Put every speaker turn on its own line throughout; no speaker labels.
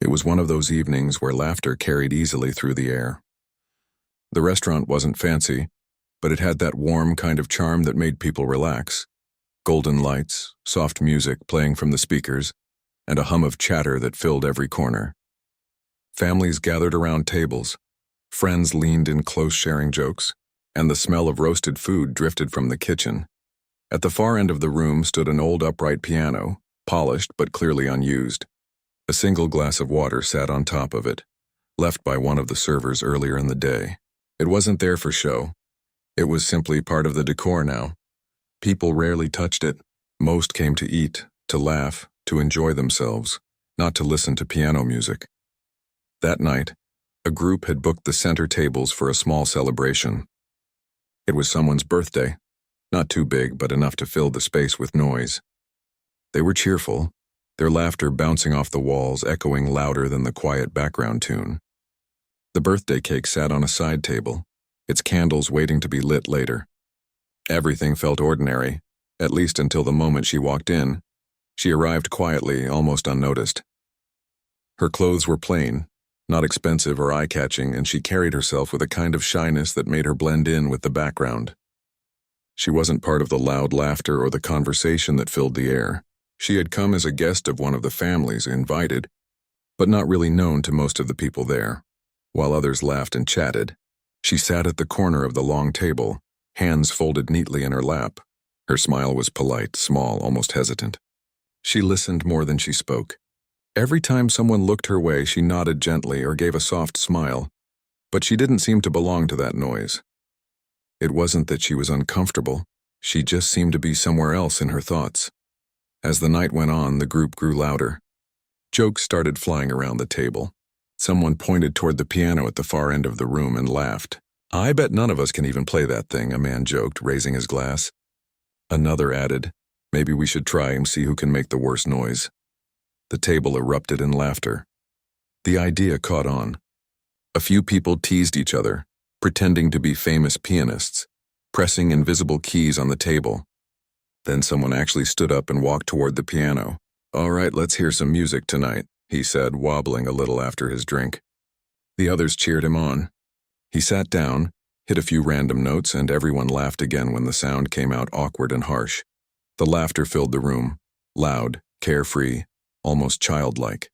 It was one of those evenings where laughter carried easily through the air. The restaurant wasn't fancy, but it had that warm kind of charm that made people relax. Golden lights, soft music playing from the speakers, and a hum of chatter that filled every corner. Families gathered around tables, friends leaned in close sharing jokes, and the smell of roasted food drifted from the kitchen. At the far end of the room stood an old upright piano, polished but clearly unused. A single glass of water sat on top of it, left by one of the servers earlier in the day. It wasn't there for show. It was simply part of the decor now. People rarely touched it. Most came to eat, to laugh, to enjoy themselves, not to listen to piano music. That night, a group had booked the center tables for a small celebration. It was someone's birthday, not too big but enough to fill the space with noise. They were cheerful, their laughter bouncing off the walls, echoing louder than the quiet background tune. The birthday cake sat on a side table, its candles waiting to be lit later. Everything felt ordinary, at least until the moment she walked in. She arrived quietly, almost unnoticed. Her clothes were plain, not expensive or eye-catching, and she carried herself with a kind of shyness that made her blend in with the background. She wasn't part of the loud laughter or the conversation that filled the air. She had come as a guest of one of the families invited, but not really known to most of the people there. While others laughed and chatted, she sat at the corner of the long table, hands folded neatly in her lap. Her smile was polite, small, almost hesitant. She listened more than she spoke. Every time someone looked her way, she nodded gently or gave a soft smile, but she didn't seem to belong to that noise. It wasn't that she was uncomfortable, she just seemed to be somewhere else in her thoughts. As the night went on, the group grew louder. Jokes started flying around the table. Someone pointed toward the piano at the far end of the room and laughed. "I bet none of us can even play that thing," a man joked, raising his glass. Another added, "Maybe we should try and see who can make the worst noise." The table erupted in laughter. The idea caught on. A few people teased each other, pretending to be famous pianists, pressing invisible keys on the table. Then someone actually stood up and walked toward the piano. "All right, let's hear some music tonight," he said, wobbling a little after his drink. The others cheered him on. He sat down, hit a few random notes, and everyone laughed again when the sound came out awkward and harsh. The laughter filled the room, loud, carefree, almost childlike.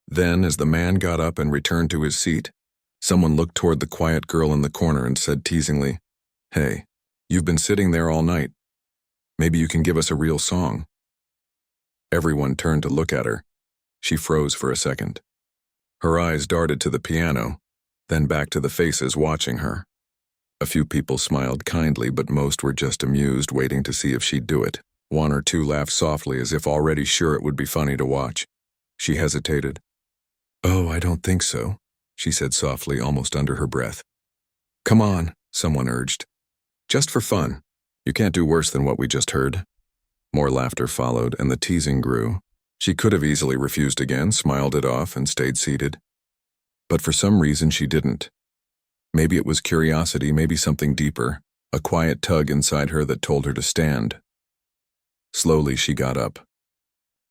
Then, as the man got up and returned to his seat, someone looked toward the quiet girl in the corner and said teasingly, "Hey, you've been sitting there all night. Maybe you can give us a real song." Everyone turned to look at her. She froze for a second. Her eyes darted to the piano, then back to the faces watching her. A few people smiled kindly, but most were just amused, waiting to see if she'd do it. One or two laughed softly, as if already sure it would be funny to watch. She hesitated. "Oh, I don't think so," she said softly, almost under her breath. "Come on," someone urged. "Just for fun. You can't do worse than what we just heard." More laughter followed, and the teasing grew. She could have easily refused again, smiled it off, and stayed seated. But for some reason she didn't. Maybe it was curiosity, maybe something deeper, a quiet tug inside her that told her to stand. Slowly she got up.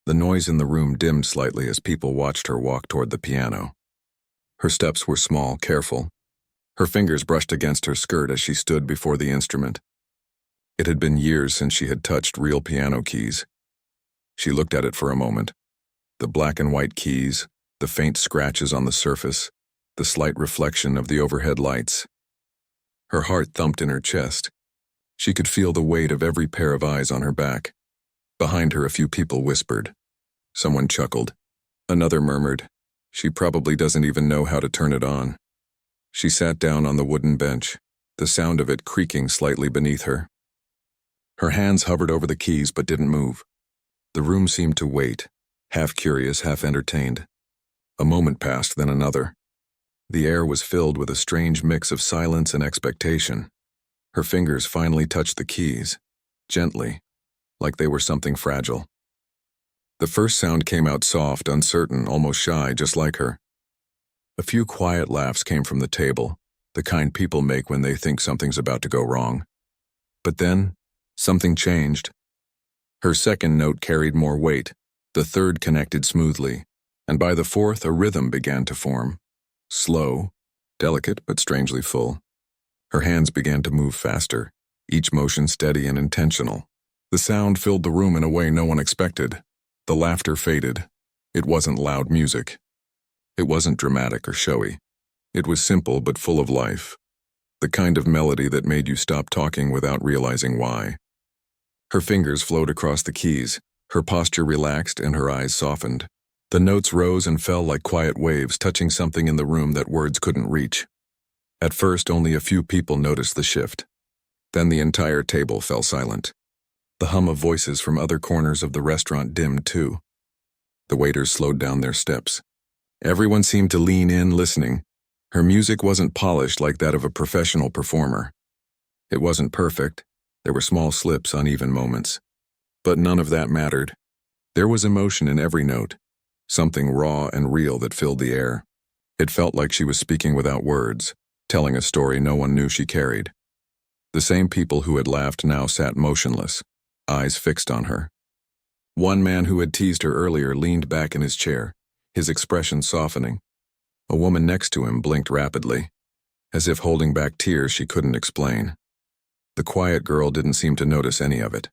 The noise in the room dimmed slightly as people watched her walk toward the piano. Her steps were small, careful. Her fingers brushed against her skirt as she stood before the instrument. It had been years since she had touched real piano keys. She looked at it for a moment. The black and white keys, the faint scratches on the surface, the slight reflection of the overhead lights. Her heart thumped in her chest. She could feel the weight of every pair of eyes on her back. Behind her, a few people whispered. Someone chuckled. Another murmured, "She probably doesn't even know how to turn it on." She sat down on the wooden bench, the sound of it creaking slightly beneath her. Her hands hovered over the keys but didn't move. The room seemed to wait, half curious, half entertained. A moment passed, then another. The air was filled with a strange mix of silence and expectation. Her fingers finally touched the keys, gently, like they were something fragile. The first sound came out soft, uncertain, almost shy, just like her. A few quiet laughs came from the table, the kind people make when they think something's about to go wrong. But then, something changed. Her second note carried more weight, the third connected smoothly, And by the fourth, a rhythm began to form. Slow, delicate but strangely full. Her hands began to move faster, each motion steady and intentional. The sound filled the room in a way no one expected. The laughter faded. It wasn't loud music. It wasn't dramatic or showy. It was simple but full of life. The kind of melody that made you stop talking without realizing why. Her fingers flowed across the keys, her posture relaxed and her eyes softened. The notes rose and fell like quiet waves, touching something in the room that words couldn't reach. At first, only a few people noticed the shift. Then the entire table fell silent. The hum of voices from other corners of the restaurant dimmed too. The waiters slowed down their steps. Everyone seemed to lean in, listening. Her music wasn't polished like that of a professional performer. It wasn't perfect. There were small slips, uneven moments. But none of that mattered. There was emotion in every note, something raw and real that filled the air. It felt like she was speaking without words, telling a story no one knew she carried. The same people who had laughed now sat motionless, eyes fixed on her. One man who had teased her earlier leaned back in his chair, his expression softening. A woman next to him blinked rapidly, as if holding back tears she couldn't explain. The quiet girl didn't seem to notice any of it.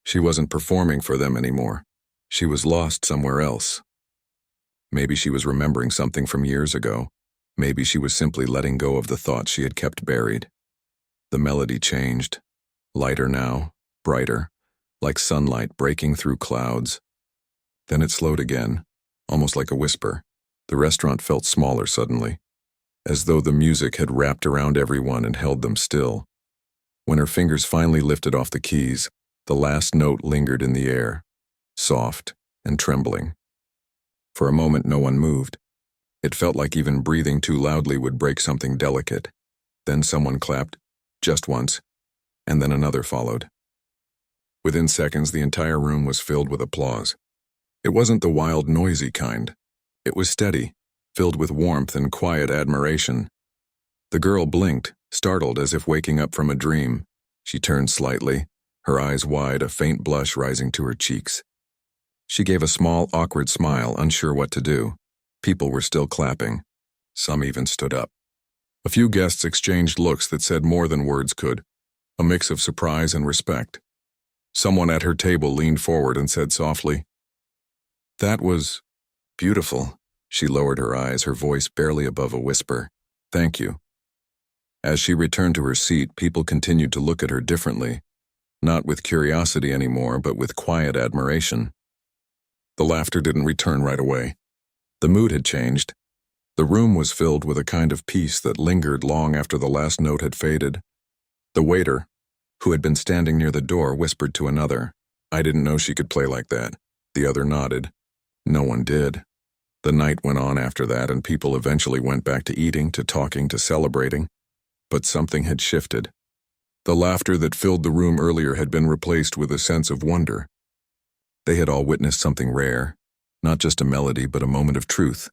She wasn't performing for them anymore. She was lost somewhere else. Maybe she was remembering something from years ago. Maybe she was simply letting go of the thoughts she had kept buried. The melody changed, lighter now, brighter, like sunlight breaking through clouds. Then it slowed again, almost like a whisper. The restaurant felt smaller suddenly, as though the music had wrapped around everyone and held them still. When her fingers finally lifted off the keys, the last note lingered in the air, soft and trembling. For a moment, no one moved. It felt like even breathing too loudly would break something delicate. Then someone clapped, just once, and then another followed. Within seconds, the entire room was filled with applause. It wasn't the wild, noisy kind. It was steady, filled with warmth and quiet admiration. The girl blinked, startled as if waking up from a dream. She turned slightly, her eyes wide, a faint blush rising to her cheeks. She gave a small, awkward smile, unsure what to do. People were still clapping. Some even stood up. A few guests exchanged looks that said more than words could, a mix of surprise and respect. Someone at her table leaned forward and said softly, "That was beautiful." She lowered her eyes, her voice barely above a whisper. "Thank you." As she returned to her seat, people continued to look at her differently, not with curiosity anymore, but with quiet admiration. The laughter didn't return right away. The mood had changed. The room was filled with a kind of peace that lingered long after the last note had faded. The waiter, who had been standing near the door, whispered to another, "I didn't know she could play like that." The other nodded. No one did. The night went on after that, and people eventually went back to eating, to talking, to celebrating. But something had shifted. The laughter that filled the room earlier had been replaced with a sense of wonder. They had all witnessed something rare, not just a melody, but a moment of truth.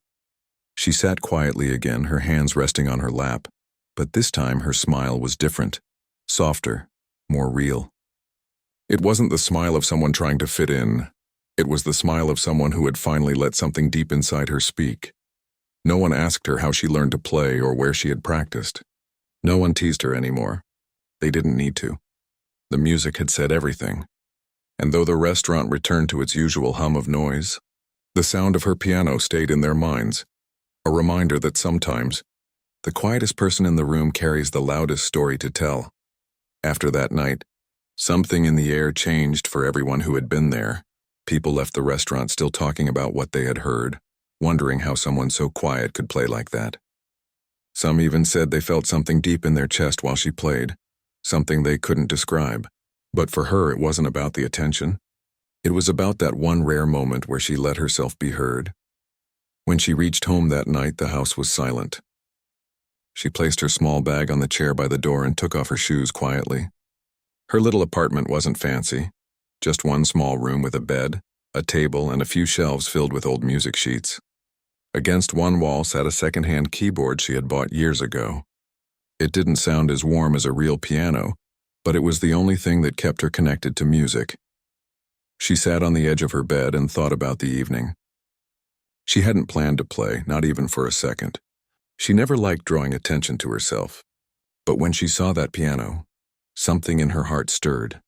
She sat quietly again, her hands resting on her lap, but this time her smile was different, softer, more real. It wasn't the smile of someone trying to fit in. It was the smile of someone who had finally let something deep inside her speak. No one asked her how she learned to play or where she had practiced. No one teased her anymore. They didn't need to. The music had said everything. And though the restaurant returned to its usual hum of noise, the sound of her piano stayed in their minds, a reminder that sometimes the quietest person in the room carries the loudest story to tell. After that night, something in the air changed for everyone who had been there. People left the restaurant still talking about what they had heard, wondering how someone so quiet could play like that. Some even said they felt something deep in their chest while she played, something they couldn't describe. But for her, it wasn't about the attention. It was about that one rare moment where she let herself be heard. When she reached home that night, the house was silent. She placed her small bag on the chair by the door and took off her shoes quietly. Her little apartment wasn't fancy, just one small room with a bed, a table, and a few shelves filled with old music sheets. Against one wall sat a second-hand keyboard she had bought years ago. It didn't sound as warm as a real piano, but it was the only thing that kept her connected to music. She sat on the edge of her bed and thought about the evening. She hadn't planned to play, not even for a second. She never liked drawing attention to herself. But when she saw that piano, something in her heart stirred.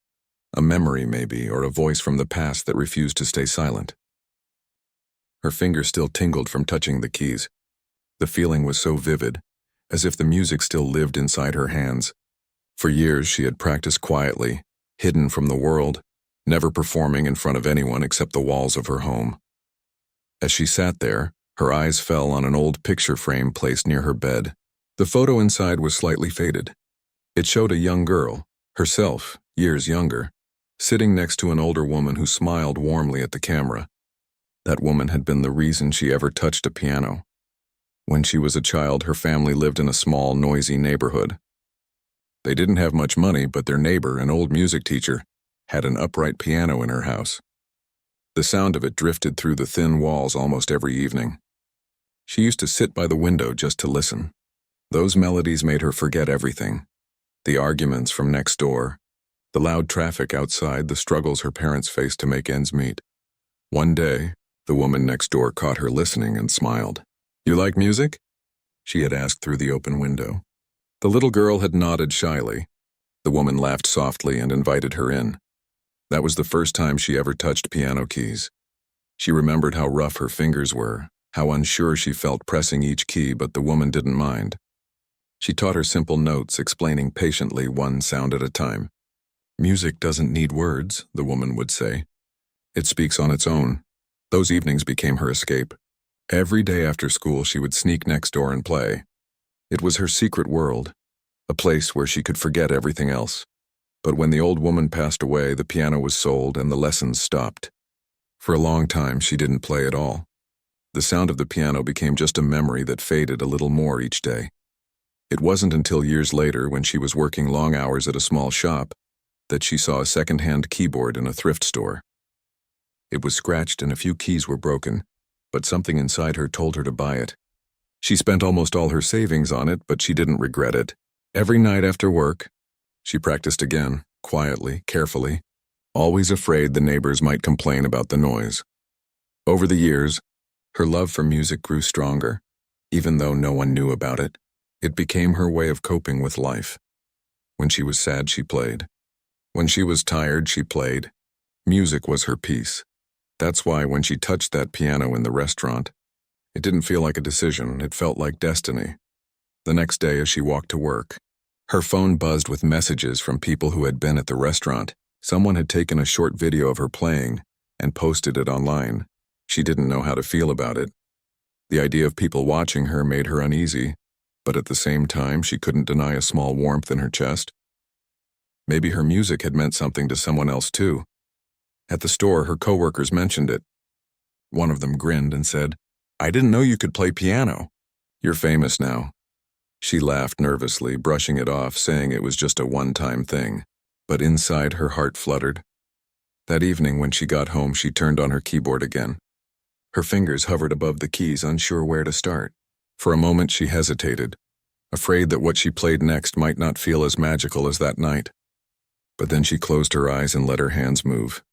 A memory, maybe, or a voice from the past that refused to stay silent. Her fingers still tingled from touching the keys. The feeling was so vivid, as if the music still lived inside her hands. For years she had practiced quietly, hidden from the world, never performing in front of anyone except the walls of her home. As she sat there, her eyes fell on an old picture frame placed near her bed. The photo inside was slightly faded. It showed a young girl, herself, years younger, sitting next to an older woman who smiled warmly at the camera. That woman had been the reason she ever touched a piano. When she was a child, her family lived in a small, noisy neighborhood. They didn't have much money, but their neighbor, an old music teacher, had an upright piano in her house. The sound of it drifted through the thin walls almost every evening. She used to sit by the window just to listen. Those melodies made her forget everything. The arguments from next door, the loud traffic outside, the struggles her parents faced to make ends meet. One day, the woman next door caught her listening and smiled. "You like music?" she had asked through the open window. The little girl had nodded shyly. The woman laughed softly and invited her in. That was the first time she ever touched piano keys. She remembered how rough her fingers were, how unsure she felt pressing each key, but the woman didn't mind. She taught her simple notes, explaining patiently one sound at a time. "Music doesn't need words," the woman would say. "It speaks on its own." Those evenings became her escape. Every day after school she would sneak next door and play. It was her secret world, a place where she could forget everything else. But when the old woman passed away, the piano was sold and the lessons stopped. For a long time she didn't play at all. The sound of the piano became just a memory that faded a little more each day. It wasn't until years later, when she was working long hours at a small shop, that she saw a second-hand keyboard in a thrift store. It was scratched and a few keys were broken, but something inside her told her to buy it. She spent almost all her savings on it, but she didn't regret it. Every night after work, she practiced again, quietly, carefully, always afraid the neighbors might complain about the noise. Over the years, her love for music grew stronger, even though no one knew about it. It became her way of coping with life. When she was sad, she played. When she was tired, she played. Music was her peace. That's why when she touched that piano in the restaurant, it didn't feel like a decision, it felt like destiny. The next day, as she walked to work, her phone buzzed with messages from people who had been at the restaurant. Someone had taken a short video of her playing and posted it online. She didn't know how to feel about it. The idea of people watching her made her uneasy, but at the same time, she couldn't deny a small warmth in her chest. Maybe her music had meant something to someone else too. At the store, her coworkers mentioned it. One of them grinned and said, "I didn't know you could play piano. You're famous now." She laughed nervously, brushing it off, saying it was just a one-time thing. But inside, her heart fluttered. That evening, when she got home, she turned on her keyboard again. Her fingers hovered above the keys, unsure where to start. For a moment, she hesitated, afraid that what she played next might not feel as magical as that night. But then she closed her eyes and let her hands move.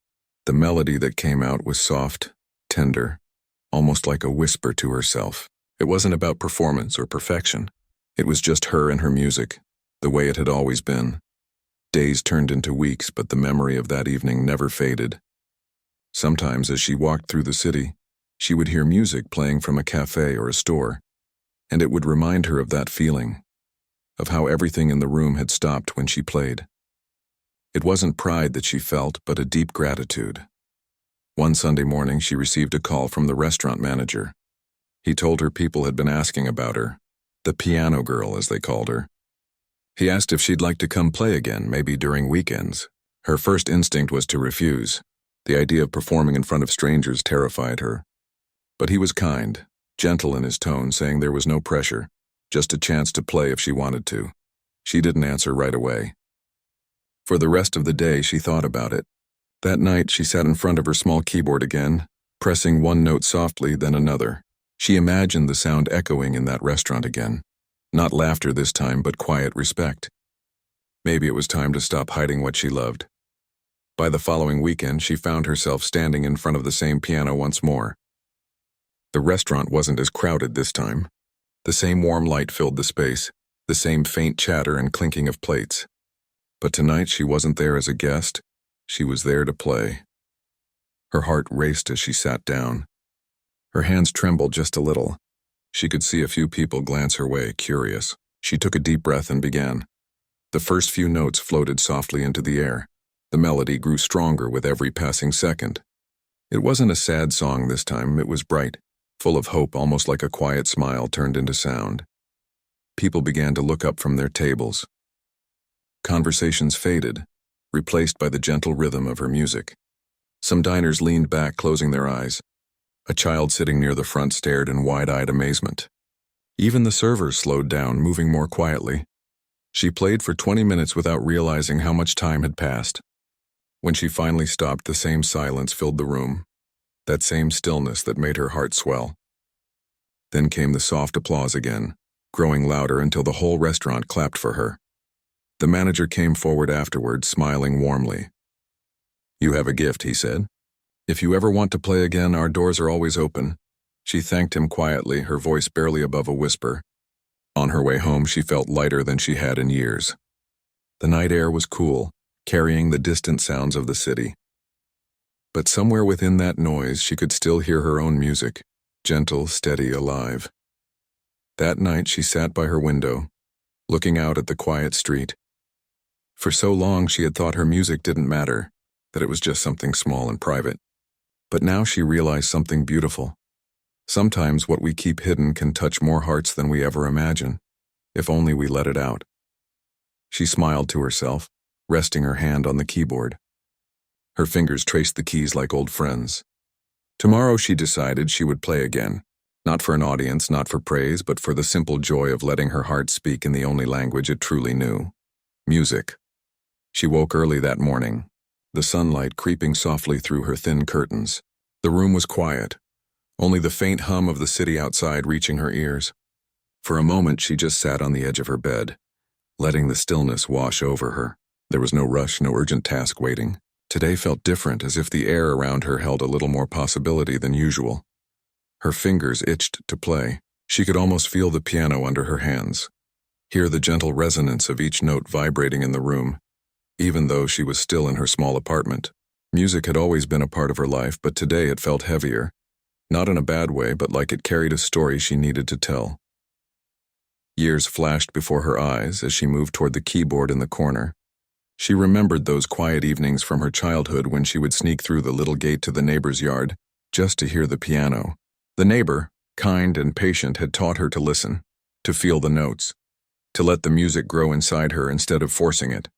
The melody that came out was soft, tender, almost like a whisper to herself. It wasn't about performance or perfection. It was just her and her music, the way it had always been. Days turned into weeks, but the memory of that evening never faded. Sometimes, as she walked through the city, she would hear music playing from a cafe or a store, and it would remind her of that feeling, of how everything in the room had stopped when she played. It wasn't pride that she felt, but a deep gratitude. One Sunday morning, she received a call from the restaurant manager. He told her people had been asking about her, the piano girl, as they called her. He asked if she'd like to come play again, maybe during weekends. Her first instinct was to refuse. The idea of performing in front of strangers terrified her. But he was kind, gentle in his tone, saying there was no pressure, just a chance to play if she wanted to. She didn't answer right away. For the rest of the day, she thought about it. That night, she sat in front of her small keyboard again, pressing one note softly, then another. She imagined the sound echoing in that restaurant again. Not laughter this time, but quiet respect. Maybe it was time to stop hiding what she loved. By the following weekend, she found herself standing in front of the same piano once more. The restaurant wasn't as crowded this time. The same warm light filled the space, the same faint chatter and clinking of plates. But tonight she wasn't there as a guest, she was there to play. Her heart raced as she sat down. Her hands trembled just a little. She could see a few people glance her way, curious. She took a deep breath and began. The first few notes floated softly into the air. The melody grew stronger with every passing second. It wasn't a sad song this time, it was bright, full of hope, almost like a quiet smile turned into sound. People began to look up from their tables. Conversations faded, replaced by the gentle rhythm of her music. Some diners leaned back, closing their eyes. A child sitting near the front stared in wide-eyed amazement. Even the servers slowed down, moving more quietly. She played for 20 minutes without realizing how much time had passed. When she finally stopped, the same silence filled the room, that same stillness that made her heart swell. Then came the soft applause again, growing louder until the whole restaurant clapped for her. The manager came forward afterward, smiling warmly. "You have a gift," he said. "If you ever want to play again, our doors are always open." She thanked him quietly, her voice barely above a whisper. On her way home, she felt lighter than she had in years. The night air was cool, carrying the distant sounds of the city. But somewhere within that noise, she could still hear her own music, gentle, steady, alive. That night, she sat by her window, looking out at the quiet street. For so long, she had thought her music didn't matter, that it was just something small and private. But now she realized something beautiful. Sometimes what we keep hidden can touch more hearts than we ever imagine, if only we let it out. She smiled to herself, resting her hand on the keyboard. Her fingers traced the keys like old friends. Tomorrow, she decided she would play again, not for an audience, not for praise, but for the simple joy of letting her heart speak in the only language it truly knew: music. She woke early that morning, the sunlight creeping softly through her thin curtains. The room was quiet, only the faint hum of the city outside reaching her ears. For a moment, she just sat on the edge of her bed, letting the stillness wash over her. There was no rush, no urgent task waiting. Today felt different, as if the air around her held a little more possibility than usual. Her fingers itched to play. She could almost feel the piano under her hands, hear the gentle resonance of each note vibrating in the room, even though she was still in her small apartment. Music had always been a part of her life, but today it felt heavier. Not in a bad way, but like it carried a story she needed to tell. Years flashed before her eyes as she moved toward the keyboard in the corner. She remembered those quiet evenings from her childhood when she would sneak through the little gate to the neighbor's yard, just to hear the piano. The neighbor, kind and patient, had taught her to listen, to feel the notes, to let the music grow inside her instead of forcing it.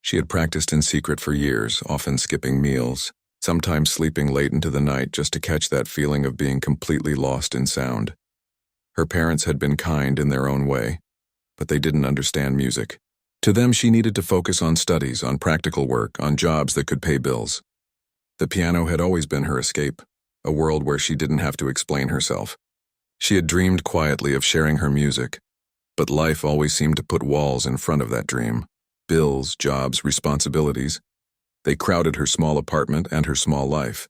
She had practiced in secret for years, often skipping meals, sometimes sleeping late into the night just to catch that feeling of being completely lost in sound. Her parents had been kind in their own way, but they didn't understand music. To them, she needed to focus on studies, on practical work, on jobs that could pay bills. The piano had always been her escape, a world where she didn't have to explain herself. She had dreamed quietly of sharing her music, but life always seemed to put walls in front of that dream. Bills, jobs, responsibilities. They crowded her small apartment and her small life.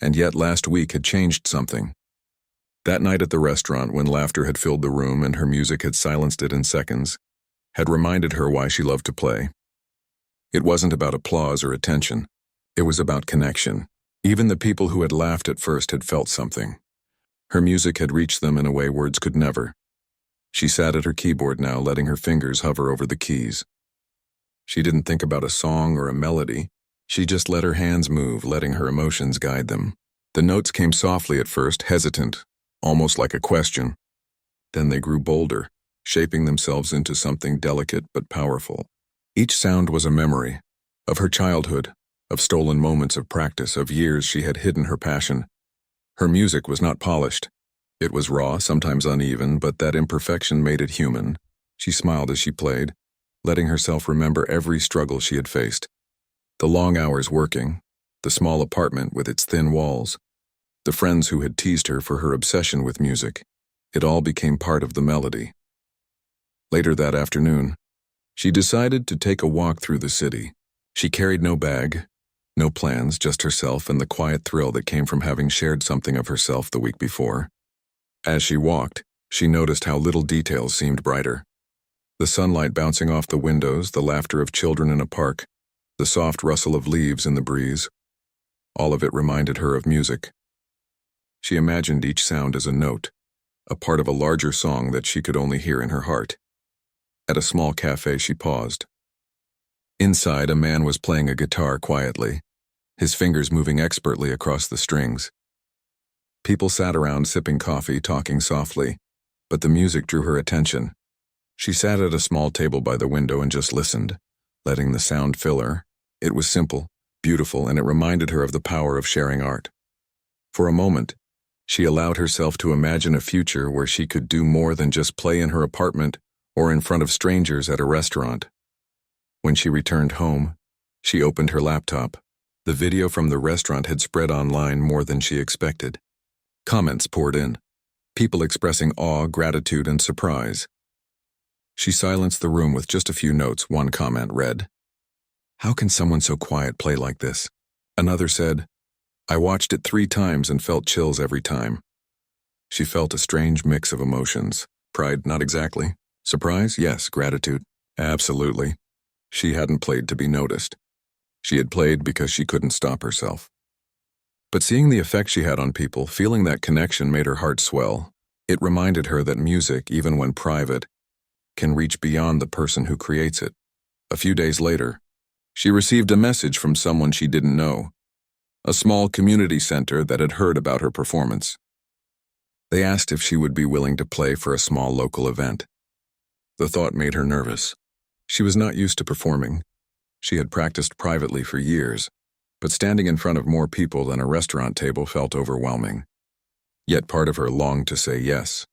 And yet last week had changed something. That night at the restaurant, when laughter had filled the room and her music had silenced it in seconds, had reminded her why she loved to play. It wasn't about applause or attention. It was about connection. Even the people who had laughed at first had felt something. Her music had reached them in a way words could never. She sat at her keyboard now, letting her fingers hover over the keys. She didn't think about a song or a melody. She just let her hands move, letting her emotions guide them. The notes came softly at first, hesitant, almost like a question. Then they grew bolder, shaping themselves into something delicate but powerful. Each sound was a memory of her childhood, of stolen moments of practice, of years she had hidden her passion. Her music was not polished. It was raw, sometimes uneven, but that imperfection made it human. She smiled as she played, letting herself remember every struggle she had faced. The long hours working, the small apartment with its thin walls, the friends who had teased her for her obsession with music. It all became part of the melody. Later that afternoon, she decided to take a walk through the city. She carried no bag, No plans, just herself and the quiet thrill that came from having shared something of herself the week before. As she walked, she noticed how little details seemed brighter. The sunlight bouncing off the windows, the laughter of children in a park, the soft rustle of leaves in the breeze. All of it reminded her of music. She imagined each sound as a note, a part of a larger song that she could only hear in her heart. At a small cafe, she paused. Inside, a man was playing a guitar quietly, his fingers moving expertly across the strings. People sat around sipping coffee, talking softly, but the music drew her attention. She sat at a small table by the window and just listened, letting the sound fill her. It was simple, beautiful, and it reminded her of the power of sharing art. For a moment, she allowed herself to imagine a future where she could do more than just play in her apartment or in front of strangers at a restaurant. When she returned home, she opened her laptop. The video from the restaurant had spread online more than she expected. Comments poured in, people expressing awe, gratitude, and surprise. She silenced the room with just a few notes. One comment read, "How can someone so quiet play like this?" Another said, "I watched it 3 times and felt chills every time." She felt a strange mix of emotions. Pride, not exactly. Surprise, yes. Gratitude, absolutely. She hadn't played to be noticed. She had played because she couldn't stop herself. But seeing the effect she had on people, feeling that connection made her heart swell. It reminded her that music, even when private, can reach beyond the person who creates it. A few days later, she received a message from someone she didn't know, a small community center that had heard about her performance. They asked if she would be willing to play for a small local event. The thought made her nervous. She was not used to performing. She had practiced privately for years, but standing in front of more people than a restaurant table felt overwhelming. Yet part of her longed to say yes.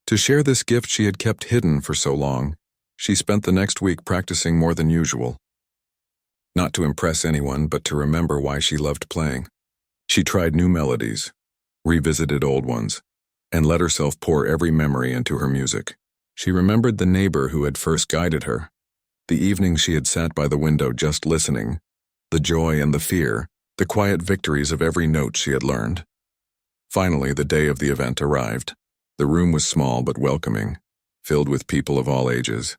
To share this gift she had kept hidden for so long, she spent the next week practicing more than usual. Not to impress anyone, but to remember why she loved playing. She tried new melodies, revisited old ones, and let herself pour every memory into her music. She remembered the neighbor who had first guided her, the evenings she had sat by the window just listening, the joy and the fear, the quiet victories of every note she had learned. Finally, the day of the event arrived. The room was small but welcoming, filled with people of all ages.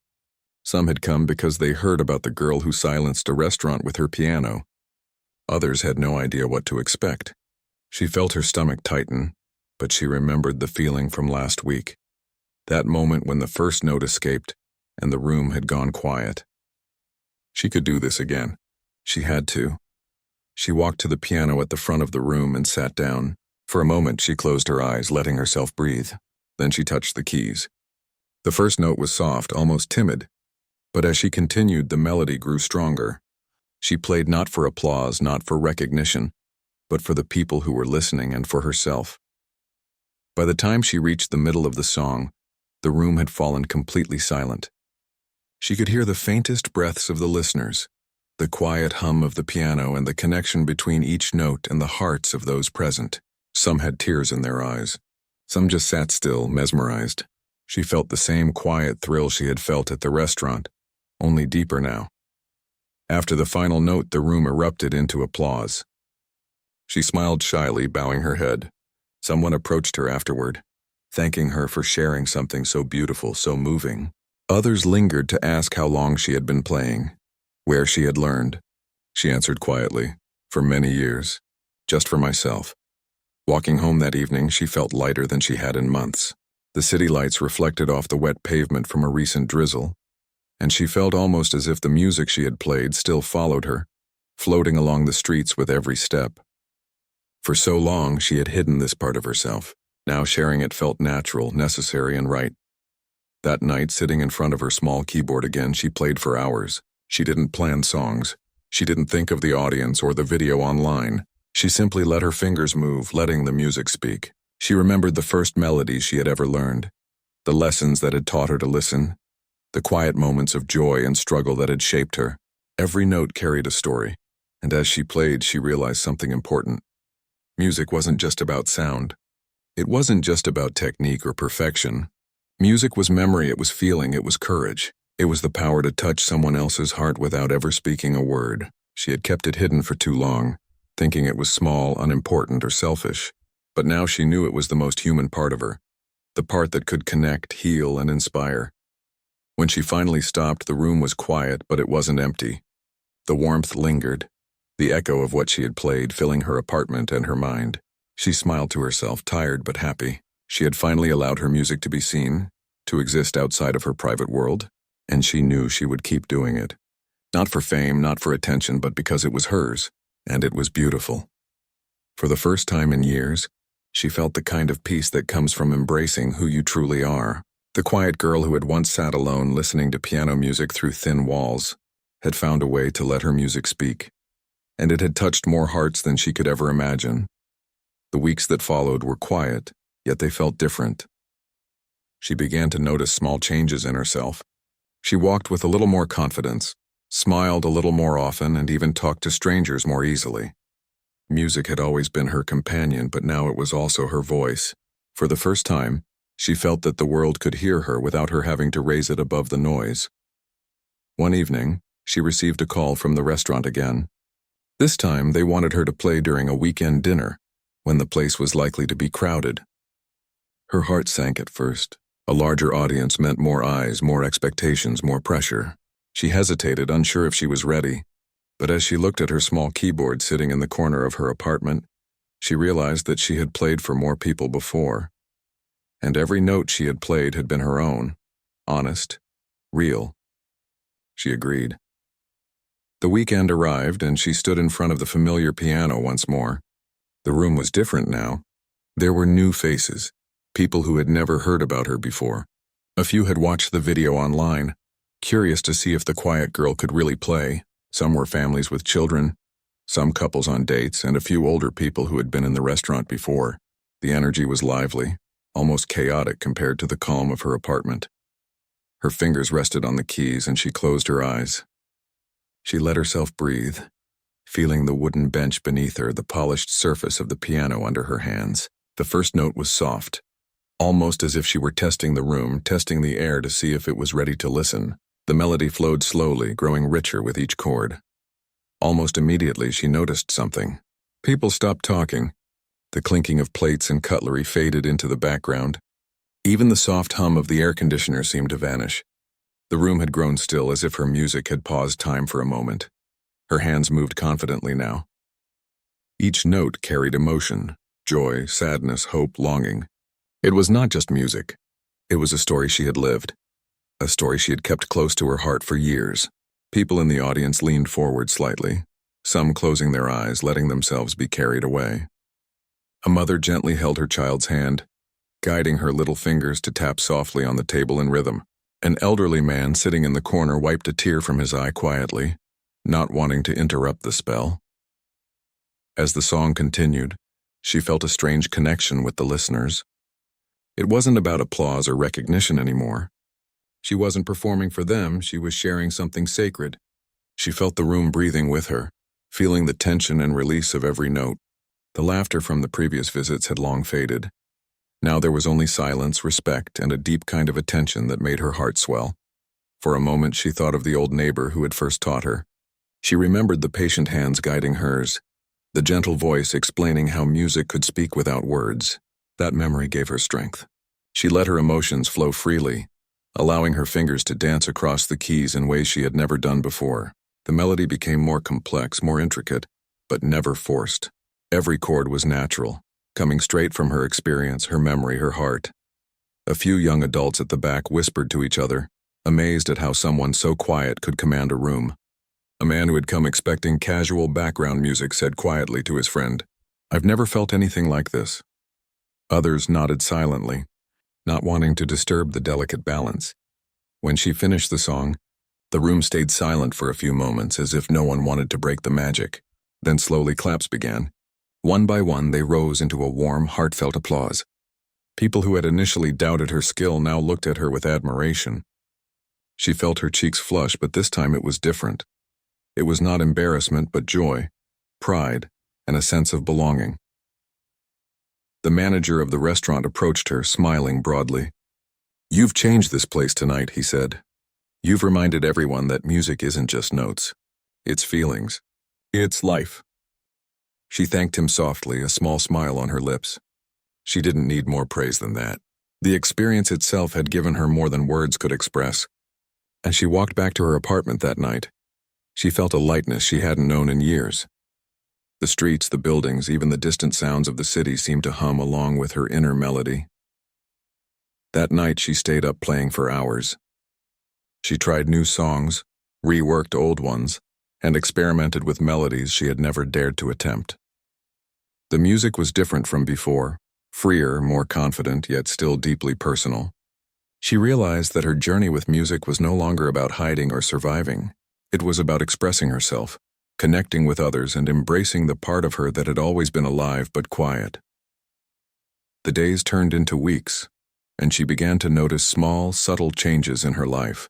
Some had come because they heard about the girl who silenced a restaurant with her piano. Others had no idea what to expect. She felt her stomach tighten, but she remembered the feeling from last week. That moment when the first note escaped and the room had gone quiet. She could do this again. She had to. She walked to the piano at the front of the room and sat down. For a moment, she closed her eyes, letting herself breathe. Then she touched the keys. The first note was soft, almost timid, but as she continued, the melody grew stronger. She played not for applause, not for recognition, but for the people who were listening and for herself. By the time she reached the middle of the song, the room had fallen completely silent. She could hear the faintest breaths of the listeners, the quiet hum of the piano and the connection between each note and the hearts of those present. Some had tears in their eyes. Some just sat still, mesmerized. She felt the same quiet thrill she had felt at the restaurant, only deeper now. After the final note, the room erupted into applause. She smiled shyly, bowing her head. Someone approached her afterward, thanking her for sharing something so beautiful, so moving. Others lingered to ask how long she had been playing, where she had learned. She answered quietly, "For many years, just for myself." Walking home that evening, she felt lighter than she had in months. The city lights reflected off the wet pavement from a recent drizzle, and she felt almost as if the music she had played still followed her, floating along the streets with every step. For so long, she had hidden this part of herself. Now sharing it felt natural, necessary, and right. That night, sitting in front of her small keyboard again, she played for hours. She didn't plan songs. She didn't think of the audience or the video online. She simply let her fingers move, letting the music speak. She remembered the first melodies she had ever learned, the lessons that had taught her to listen, the quiet moments of joy and struggle that had shaped her. Every note carried a story, and as she played, she realized something important. Music wasn't just about sound. It wasn't just about technique or perfection. Music was memory, it was feeling, it was courage. It was the power to touch someone else's heart without ever speaking a word. She had kept it hidden for too long, thinking it was small, unimportant, or selfish. But now she knew it was the most human part of her, the part that could connect, heal, and inspire. When she finally stopped, the room was quiet, but it wasn't empty. The warmth lingered, the echo of what she had played filling her apartment and her mind. She smiled to herself, tired but happy. She had finally allowed her music to be seen, to exist outside of her private world, and she knew she would keep doing it. Not for fame, not for attention, but because it was hers, and it was beautiful. For the first time in years, she felt the kind of peace that comes from embracing who you truly are. The quiet girl who had once sat alone listening to piano music through thin walls had found a way to let her music speak, and it had touched more hearts than she could ever imagine. The weeks that followed were quiet, yet they felt different. She began to notice small changes in herself. She walked with a little more confidence, smiled a little more often, and even talked to strangers more easily. Music had always been her companion, but now it was also her voice. For the first time, she felt that the world could hear her without her having to raise it above the noise. One evening, she received a call from the restaurant again. This time, they wanted her to play during a weekend dinner, when the place was likely to be crowded. Her heart sank at first. A larger audience meant more eyes, more expectations, more pressure. She hesitated, unsure if she was ready. But as she looked at her small keyboard sitting in the corner of her apartment, she realized that she had played for more people before. And every note she had played had been her own, honest, real. She agreed. The weekend arrived, and she stood in front of the familiar piano once more. The room was different now. There were new faces, people who had never heard about her before. A few had watched the video online, curious to see if the quiet girl could really play. Some were families with children, some couples on dates, and a few older people who had been in the restaurant before. The energy was lively, almost chaotic compared to the calm of her apartment. Her fingers rested on the keys, and she closed her eyes. She let herself breathe, feeling the wooden bench beneath her, the polished surface of the piano under her hands. The first note was soft, almost as if she were testing the room, testing the air to see if it was ready to listen. The melody flowed slowly, growing richer with each chord. Almost immediately, she noticed something. People stopped talking. The clinking of plates and cutlery faded into the background. Even the soft hum of the air conditioner seemed to vanish. The room had grown still, as if her music had paused time for a moment. Her hands moved confidently now. Each note carried emotion, joy, sadness, hope, longing. It was not just music. It was a story she had lived. A story she had kept close to her heart for years. People in the audience leaned forward slightly, some closing their eyes, letting themselves be carried away. A mother gently held her child's hand, guiding her little fingers to tap softly on the table in rhythm. An elderly man sitting in the corner wiped a tear from his eye quietly, not wanting to interrupt the spell. As the song continued, she felt a strange connection with the listeners. It wasn't about applause or recognition anymore. She wasn't performing for them, she was sharing something sacred. She felt the room breathing with her, feeling the tension and release of every note. The laughter from the previous visits had long faded. Now there was only silence, respect, and a deep kind of attention that made her heart swell. For a moment she thought of the old neighbor who had first taught her. She remembered the patient hands guiding hers, the gentle voice explaining how music could speak without words. That memory gave her strength. She let her emotions flow freely, allowing her fingers to dance across the keys in ways she had never done before. The melody became more complex, more intricate, but never forced. Every chord was natural, coming straight from her experience, her memory, her heart. A few young adults at the back whispered to each other, amazed at how someone so quiet could command a room. A man who had come expecting casual background music said quietly to his friend, "I've never felt anything like this." Others nodded silently, not wanting to disturb the delicate balance. When she finished the song, the room stayed silent for a few moments, as if no one wanted to break the magic. Then slowly claps began. One by one, they rose into a warm, heartfelt applause. People who had initially doubted her skill now looked at her with admiration. She felt her cheeks flush, but this time it was different. It was not embarrassment, but joy, pride, and a sense of belonging. The manager of the restaurant approached her, smiling broadly. "You've changed this place tonight," he said. "You've reminded everyone that music isn't just notes. It's feelings. It's life. She thanked him softly, a small smile on her lips. She didn't need more praise than that. The experience itself had given her more than words could express. As she walked back to her apartment that night, she felt a lightness she hadn't known in years. The streets, the buildings, even the distant sounds of the city seemed to hum along with her inner melody. That night she stayed up playing for hours. She tried new songs, reworked old ones, and experimented with melodies she had never dared to attempt. The music was different from before, freer, more confident, yet still deeply personal. She realized that her journey with music was no longer about hiding or surviving. It was about expressing herself, connecting with others, and embracing the part of her that had always been alive but quiet. The days turned into weeks, and she began to notice small, subtle changes in her life.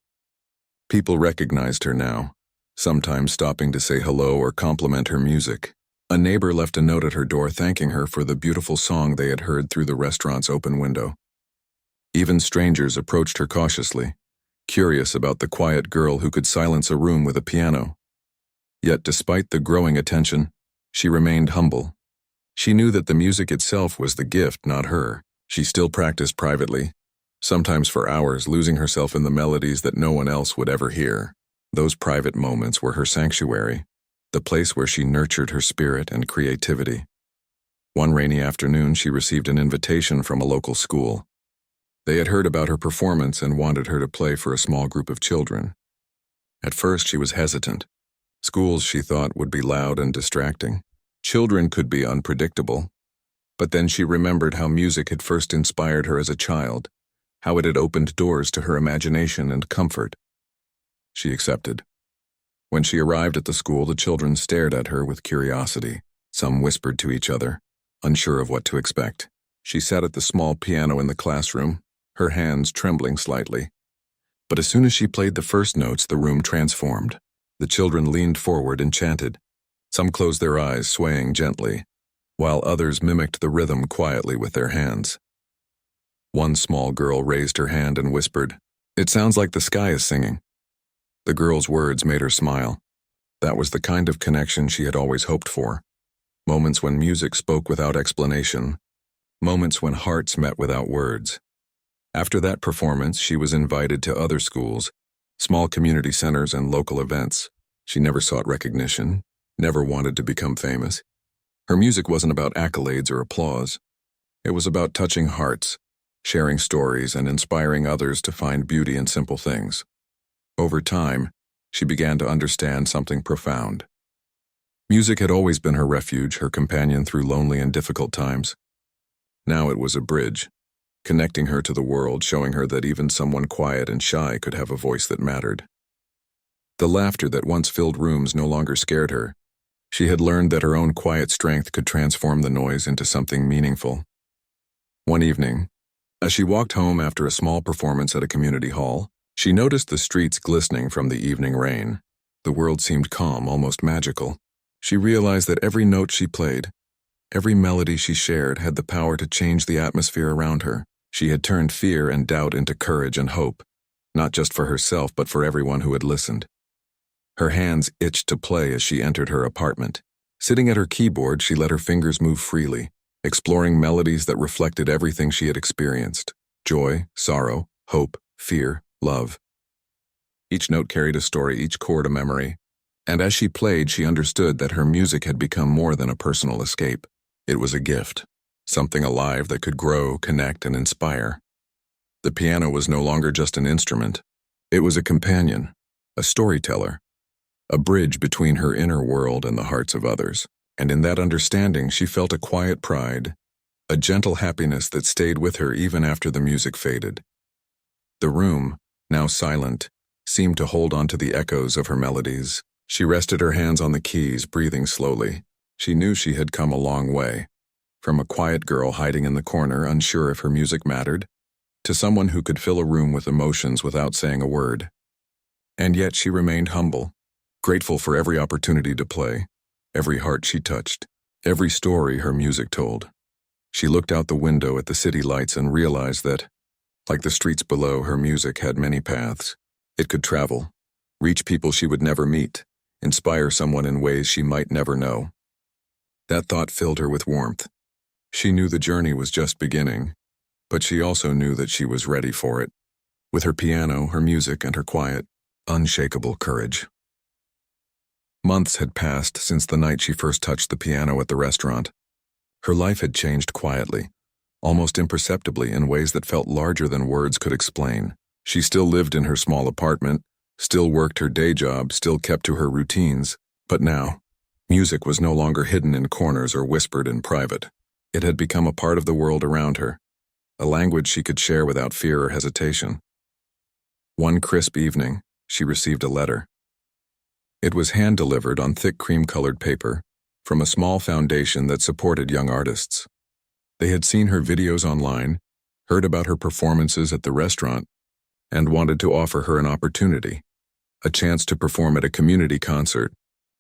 People recognized her now, sometimes stopping to say hello or compliment her music. A neighbor left a note at her door thanking her for the beautiful song they had heard through the restaurant's open window. Even strangers approached her cautiously, curious about the quiet girl who could silence a room with a piano. Yet despite the growing attention, she remained humble. She knew that the music itself was the gift, not her. She still practiced privately, sometimes for hours, losing herself in the melodies that no one else would ever hear. Those private moments were her sanctuary, the place where she nurtured her spirit and creativity. One rainy afternoon, she received an invitation from a local school. They had heard about her performance and wanted her to play for a small group of children. At first, she was hesitant. Schools, she thought, would be loud and distracting. Children could be unpredictable. But then she remembered how music had first inspired her as a child, how it had opened doors to her imagination and comfort. She accepted. When she arrived at the school, the children stared at her with curiosity. Some whispered to each other, unsure of what to expect. She sat at the small piano in the classroom, her hands trembling slightly. But as soon as she played the first notes, the room transformed. The children leaned forward and chanted. Some closed their eyes, swaying gently, while others mimicked the rhythm quietly with their hands. One small girl raised her hand and whispered, "It sounds like the sky is singing." The girl's words made her smile. That was the kind of connection she had always hoped for. Moments when music spoke without explanation. Moments when hearts met without words. After that performance, she was invited to other schools, small community centers, and local events. She never sought recognition, never wanted to become famous. Her music wasn't about accolades or applause. It was about touching hearts, sharing stories, and inspiring others to find beauty in simple things. Over time, she began to understand something profound. Music had always been her refuge, her companion through lonely and difficult times. Now it was a bridge, connecting her to the world, showing her that even someone quiet and shy could have a voice that mattered. The laughter that once filled rooms no longer scared her. She had learned that her own quiet strength could transform the noise into something meaningful. One evening, as she walked home after a small performance at a community hall, she noticed the streets glistening from the evening rain. The world seemed calm, almost magical. She realized that every note she played, every melody she shared had the power to change the atmosphere around her. She had turned fear and doubt into courage and hope, not just for herself but for everyone who had listened. Her hands itched to play as she entered her apartment. Sitting at her keyboard, she let her fingers move freely, exploring melodies that reflected everything she had experienced: joy, sorrow, hope, fear, love. Each note carried a story, each chord a memory. And as she played, she understood that her music had become more than a personal escape. It was a gift, something alive that could grow, connect, and inspire. The piano was no longer just an instrument. It was a companion, a storyteller, a bridge between her inner world and the hearts of others. And in that understanding, she felt a quiet pride, a gentle happiness that stayed with her even after the music faded. The room, now silent, seemed to hold on to the echoes of her melodies. She rested her hands on the keys, breathing slowly. She knew she had come a long way, from a quiet girl hiding in the corner, unsure if her music mattered, to someone who could fill a room with emotions without saying a word. And yet she remained humble, grateful for every opportunity to play, every heart she touched, every story her music told. She looked out the window at the city lights and realized that, like the streets below, her music had many paths. It could travel, reach people she would never meet, inspire someone in ways she might never know. That thought filled her with warmth. She knew the journey was just beginning, but she also knew that she was ready for it, with her piano, her music, and her quiet, unshakable courage. Months had passed since the night she first touched the piano at the restaurant. Her life had changed quietly, almost imperceptibly in ways that felt larger than words could explain. She still lived in her small apartment, still worked her day job, still kept to her routines, but now, music was no longer hidden in corners or whispered in private. It had become a part of the world around her, a language she could share without fear or hesitation. One crisp evening, she received a letter. It was hand-delivered on thick cream-colored paper from a small foundation that supported young artists. They had seen her videos online, heard about her performances at the restaurant, and wanted to offer her an opportunity, a chance to perform at a community concert,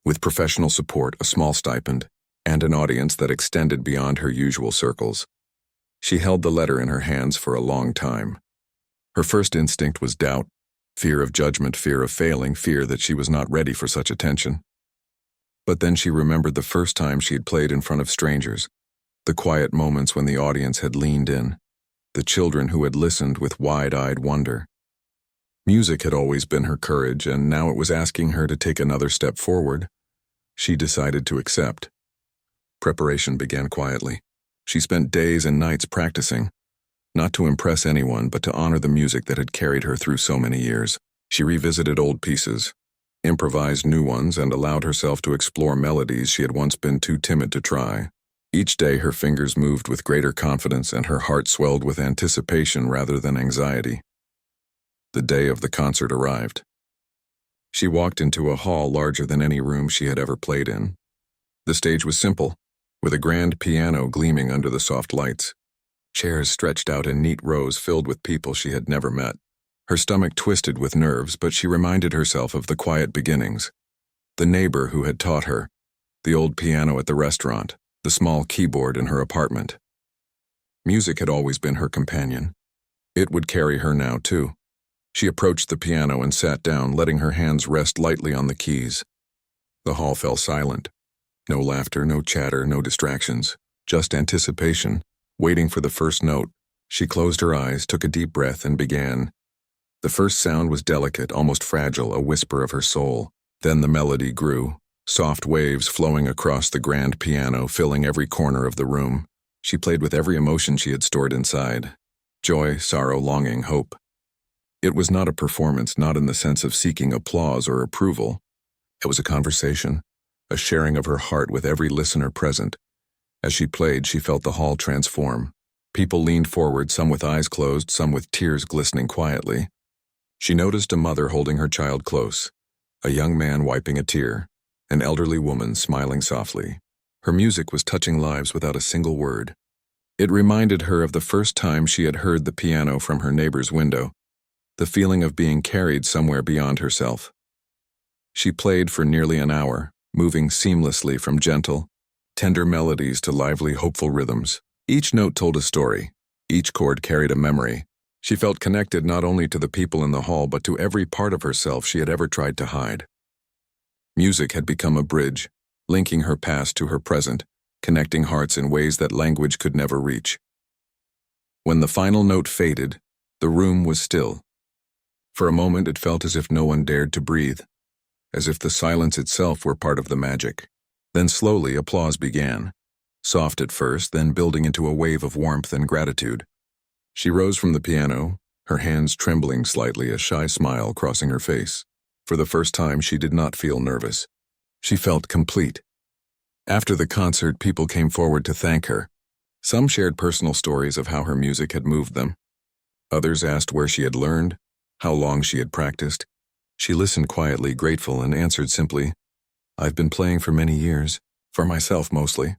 with professional support, a small stipend, and an audience that extended beyond her usual circles. She held the letter in her hands for a long time. Her first instinct was doubt, fear of judgment, fear of failing, fear that she was not ready for such attention. But then she remembered the first time she had played in front of strangers, the quiet moments when the audience had leaned in, the children who had listened with wide-eyed wonder. Music had always been her courage, and now it was asking her to take another step forward. She decided to accept. Preparation began quietly. She spent days and nights practicing, not to impress anyone, but to honor the music that had carried her through so many years. She revisited old pieces, improvised new ones, and allowed herself to explore melodies she had once been too timid to try. Each day her fingers moved with greater confidence and her heart swelled with anticipation rather than anxiety. The day of the concert arrived. She walked into a hall larger than any room she had ever played in. The stage was simple, with a grand piano gleaming under the soft lights. Chairs stretched out in neat rows filled with people she had never met. Her stomach twisted with nerves, but she reminded herself of the quiet beginnings. The neighbor who had taught her, the old piano at the restaurant, the small keyboard in her apartment. Music had always been her companion. It would carry her now, too. She approached the piano and sat down, letting her hands rest lightly on the keys. The hall fell silent. No laughter, no chatter, no distractions, just anticipation, waiting for the first note. She closed her eyes, took a deep breath, and began. The first sound was delicate, almost fragile, a whisper of her soul. Then the melody grew, soft waves flowing across the grand piano, filling every corner of the room. She played with every emotion she had stored inside. Joy, sorrow, longing, hope. It was not a performance, not in the sense of seeking applause or approval. It was a conversation, a sharing of her heart with every listener present. As she played, she felt the hall transform. People leaned forward, some with eyes closed, some with tears glistening quietly. She noticed a mother holding her child close, a young man wiping a tear, an elderly woman smiling softly. Her music was touching lives without a single word. It reminded her of the first time she had heard the piano from her neighbor's window, the feeling of being carried somewhere beyond herself. She played for nearly an hour, moving seamlessly from gentle, tender melodies to lively, hopeful rhythms. Each note told a story. Each chord carried a memory. She felt connected not only to the people in the hall, but to every part of herself she had ever tried to hide. Music had become a bridge, linking her past to her present, connecting hearts in ways that language could never reach. When the final note faded, the room was still. For a moment it felt as if no one dared to breathe, as if the silence itself were part of the magic. Then slowly applause began, soft at first, then building into a wave of warmth and gratitude. She rose from the piano, her hands trembling slightly, a shy smile crossing her face. For the first time, she did not feel nervous. She felt complete. After the concert, people came forward to thank her. Some shared personal stories of how her music had moved them. Others asked where she had learned, how long she had practiced. She listened quietly, grateful, and answered simply, "I've been playing for many years, for myself mostly."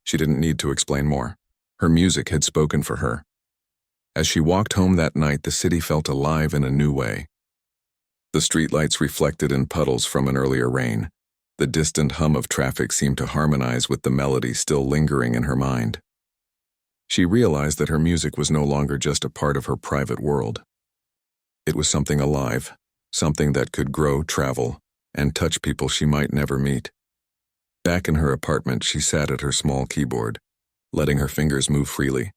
She didn't need to explain more. Her music had spoken for her. As she walked home that night, the city felt alive in a new way. The streetlights reflected in puddles from an earlier rain. The distant hum of traffic seemed to harmonize with the melody still lingering in her mind. She realized that her music was no longer just a part of her private world. It was something alive, something that could grow, travel, and touch people she might never meet. Back in her apartment, she sat at her small keyboard, letting her fingers move freely,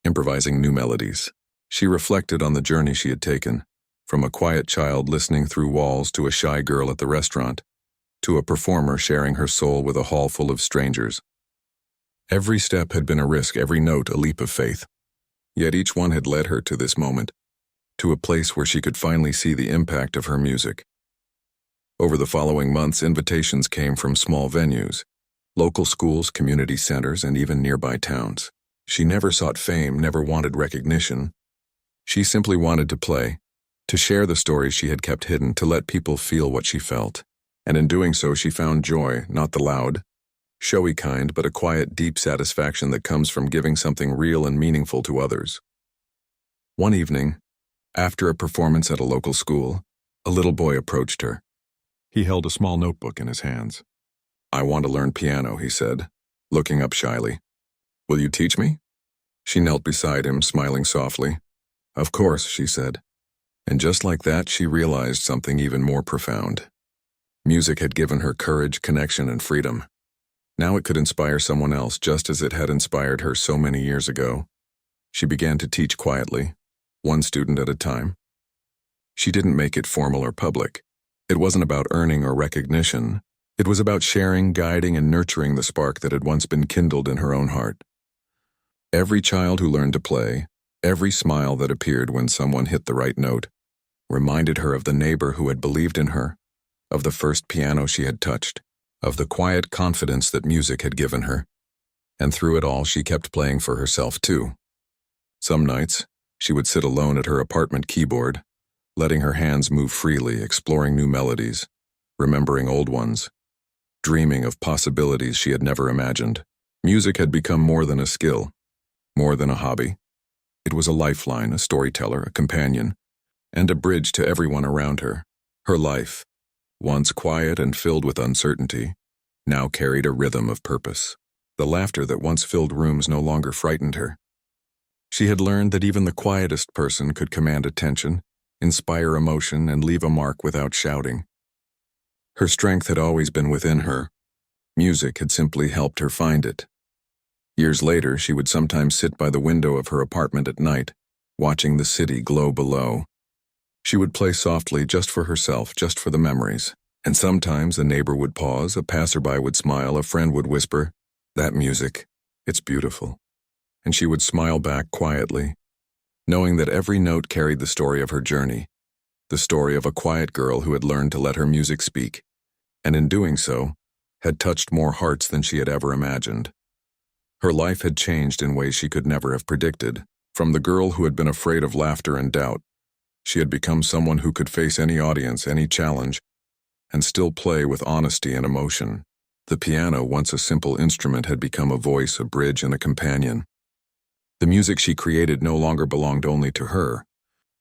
improvising new melodies. She reflected on the journey she had taken, from a quiet child listening through walls to a shy girl at the restaurant, to a performer sharing her soul with a hall full of strangers. Every step had been a risk, every note a leap of faith. Yet each one had led her to this moment, to a place where she could finally see the impact of her music. Over the following months, invitations came from small venues, local schools, community centers, and even nearby towns. She never sought fame, never wanted recognition. She simply wanted to play, to share the stories she had kept hidden, to let people feel what she felt. And in doing so, she found joy, not the loud, showy kind, but a quiet, deep satisfaction that comes from giving something real and meaningful to others. One evening, after a performance at a local school, a little boy approached her. He held a small notebook in his hands. "I want to learn piano," he said, looking up shyly. "Will you teach me?" She knelt beside him, smiling softly. "Of course," she said. And just like that, she realized something even more profound. Music had given her courage, connection, and freedom. Now it could inspire someone else, just as it had inspired her so many years ago. She began to teach quietly, one student at a time. She didn't make it formal or public. It wasn't about earning or recognition. It was about sharing, guiding, and nurturing the spark that had once been kindled in her own heart. Every child who learned to play, every smile that appeared when someone hit the right note, reminded her of the neighbor who had believed in her, of the first piano she had touched, of the quiet confidence that music had given her. And through it all, she kept playing for herself too. Some nights, she would sit alone at her apartment keyboard, letting her hands move freely, exploring new melodies, remembering old ones, dreaming of possibilities she had never imagined. Music had become more than a skill, more than a hobby. It was a lifeline, a storyteller, a companion, and a bridge to everyone around her. Her life, once quiet and filled with uncertainty, now carried a rhythm of purpose. The laughter that once filled rooms no longer frightened her. She had learned that even the quietest person could command attention, inspire emotion, and leave a mark without shouting. Her strength had always been within her. Music had simply helped her find it. Years later, she would sometimes sit by the window of her apartment at night, watching the city glow below. She would play softly, just for herself, just for the memories. And sometimes a neighbor would pause, a passerby would smile, a friend would whisper, "That music, it's beautiful." And she would smile back quietly, knowing that every note carried the story of her journey, the story of a quiet girl who had learned to let her music speak, and in doing so, had touched more hearts than she had ever imagined. Her life had changed in ways she could never have predicted. From the girl who had been afraid of laughter and doubt, she had become someone who could face any audience, any challenge, and still play with honesty and emotion. The piano, once a simple instrument, had become a voice, a bridge, and a companion. The music she created no longer belonged only to her.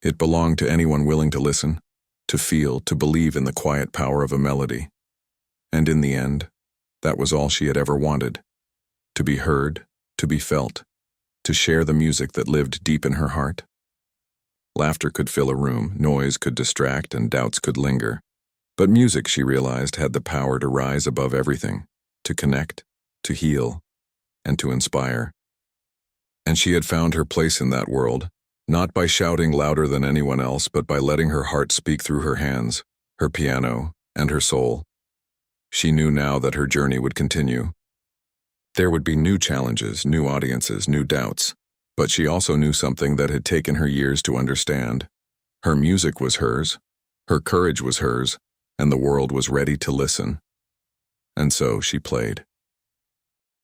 It belonged to anyone willing to listen, to feel, to believe in the quiet power of a melody. And in the end, that was all she had ever wanted. To be heard, to be felt, to share the music that lived deep in her heart. Laughter could fill a room, noise could distract, and doubts could linger. But music, she realized, had the power to rise above everything, to connect, to heal, and to inspire. And she had found her place in that world, not by shouting louder than anyone else, but by letting her heart speak through her hands, her piano, and her soul. She knew now that her journey would continue. There would be new challenges, new audiences, new doubts. But she also knew something that had taken her years to understand. Her music was hers, her courage was hers, and the world was ready to listen. And so she played.